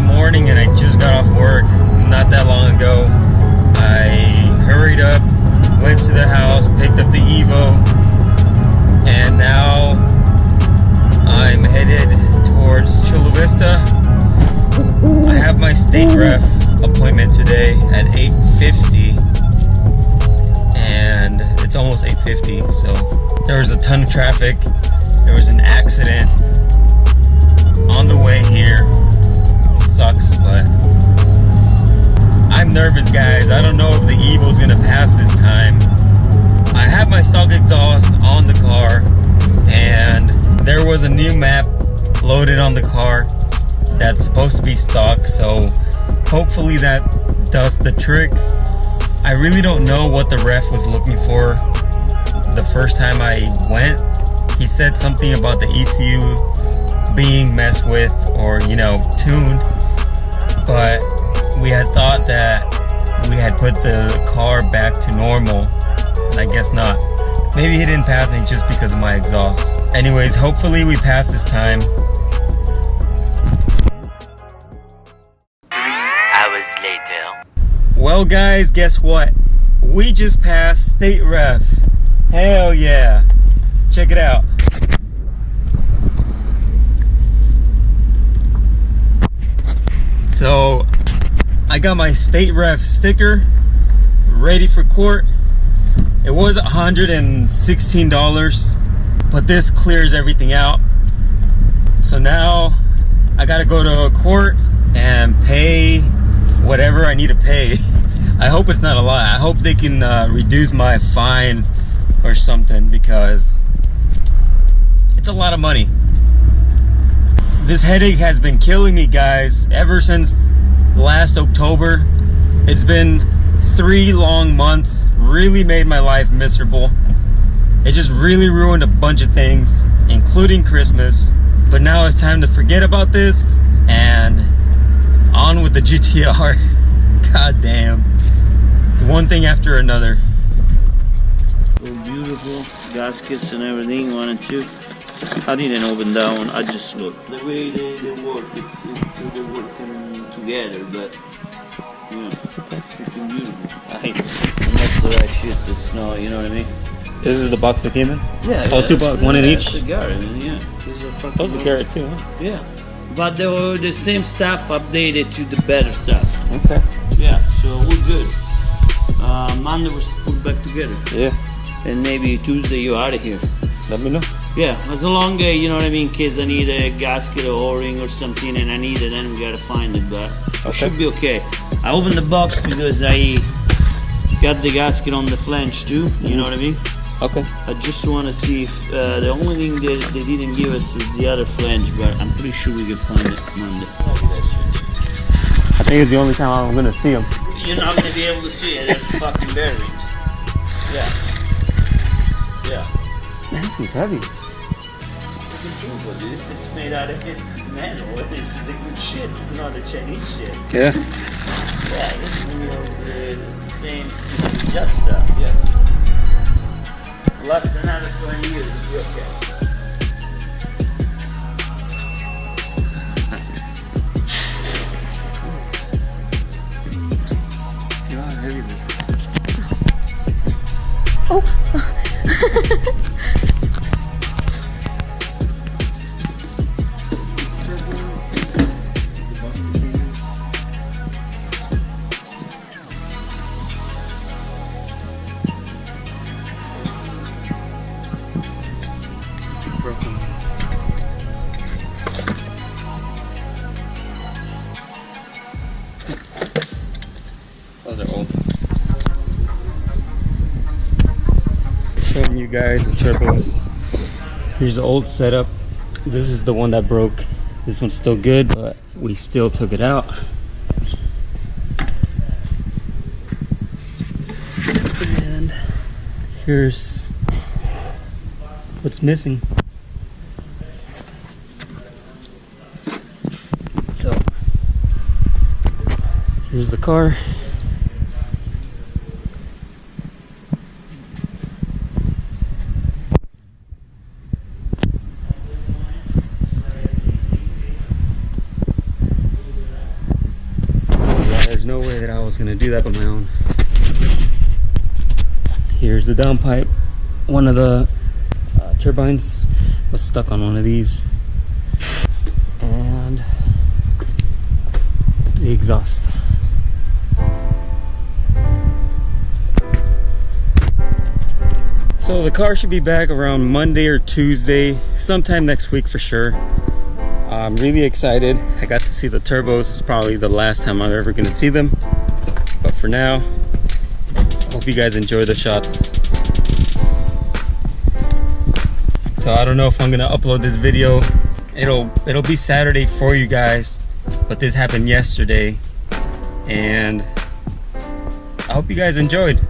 the morning and I just got off work not that long ago. I hurried up, went to the house, picked up the Evo, and now I'm headed towards Chula Vista. I have my state ref appointment today at 8:50 and it's almost 8:50, so there was a ton of traffic. There was an accident on the way here. Sucks, but I'm nervous, guys. I don't know if the Evo's gonna pass this time. I have my stock exhaust on the car and there was a new map loaded on the car that's supposed to be stock, so hopefully that does the trick. I really don't know what the ref was looking for the first time I went. He said something about the ECU being messed with or, you know, tuned, but we had thought that we had put the car back to normal, and I guess not. Maybe he didn't pass me just because of my exhaust. Anyways, hopefully we pass this time. 3 hours later. Well guys, guess what? We just passed state ref. Hell yeah. Check it out. So I got my state ref sticker ready for court. It was $116, but this clears everything out. So now I gotta go to court and pay whatever I need to pay. I hope it's not a lot. I hope they can reduce my fine or something, because it's a lot of money. This headache has been killing me, guys, ever since last October. It's been 3 long months, really made my life miserable. It just really ruined a bunch of things, including Christmas. But now it's time to forget about this and on with the GTR. God damn. It's one thing after another. So beautiful, gaskets and everything, 1 and 2. I didn't open that one, I just looked. The way they work, it's they're working together, but yeah, freaking beautiful. Nice. And that's the right shit, the snow, you know what I mean? This is the box that came in? Yeah. Oh, 2 bucks, 1 in each? That's the Garrett, yeah. That was the Garrett too, huh? Yeah. But they were the same stuff updated to the better stuff. Okay. Yeah, so we're good. Monday we're put back together. Yeah. And maybe Tuesday you're out of here. Let me know. Yeah, as long as, you know what I mean, in case I need a gasket or O-ring or something and I need it, then we gotta find it, but it should be okay. I opened the box because I got the gasket on the flange too, you know what I mean? Okay. I just want to see if the only thing they didn't give us is the other flange, but I'm pretty sure we can find it Monday. I think it's the only time I'm gonna see them. You're not gonna be able to see it, it's fucking bearings. Yeah. Yeah. Man, this is heavy. Dude. It's made out of metal. It's the good shit. It's not the Chinese shit. Yeah. Yeah, it's the same jet stuff. Yeah. Less than another 20 years, it'll be okay. You know how heavy this is. Oh. Those are old. Showing you guys the turbos. Here's the old setup. This is the one that broke. This one's still good, but we still took it out. And here's what's missing. So here's the car. was gonna do that with my own. Here's the downpipe. One of the turbines was stuck on one of these, and the exhaust. So the car should be back around Monday or Tuesday, sometime next week for sure. I'm really excited. I got to see the turbos. It's probably the last time I'm ever gonna see them. But for now, hope you guys enjoy the shots. So I don't know if I'm gonna upload this video. It'll be Saturday for you guys, but this happened yesterday, and I hope you guys enjoyed.